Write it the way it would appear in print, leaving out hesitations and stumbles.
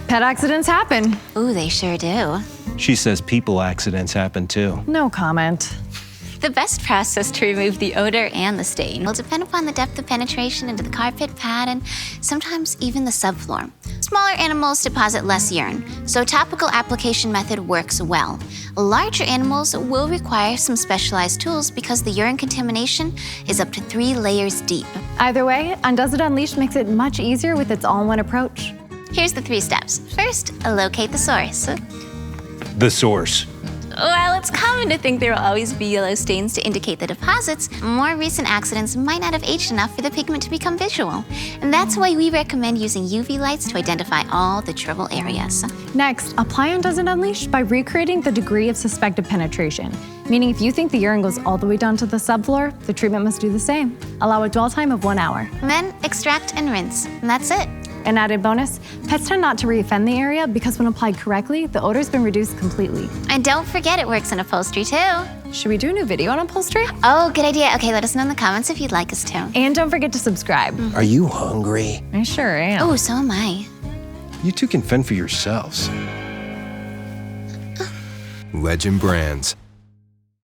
Pet accidents happen. Ooh, they sure do. She says people accidents happen too. No comment. The best process to remove the odor and the stain will depend upon the depth of penetration into the carpet, pad, and sometimes even the subfloor. Smaller animals deposit less urine, so a topical application method works well. Larger animals will require some specialized tools because the urine contamination is up to 3 layers deep. Either way, Un-Duz-It Unleashed makes it much easier with its all-in-one approach. Here's the 3 steps. First, locate the source. The source. While it's common to think there will always be yellow stains to indicate the deposits, more recent accidents might not have aged enough for the pigment to become visual. And that's why we recommend using UV lights to identify all the trouble areas. Next, apply Un-Duz-It Unleashed by recreating the degree of suspected penetration. Meaning if you think the urine goes all the way down to the subfloor, the treatment must do the same. Allow a dwell time of 1 hour. Then extract and rinse, and that's it. An added bonus, pets tend not to reoffend the area because when applied correctly, the odor's been reduced completely. And don't forget it works in upholstery too. Should we do a new video on upholstery? Oh, good idea. Okay, let us know in the comments if you'd like us to. And don't forget to subscribe. Are you hungry? I sure am. Oh, so am I. You two can fend for yourselves. Legend Brands.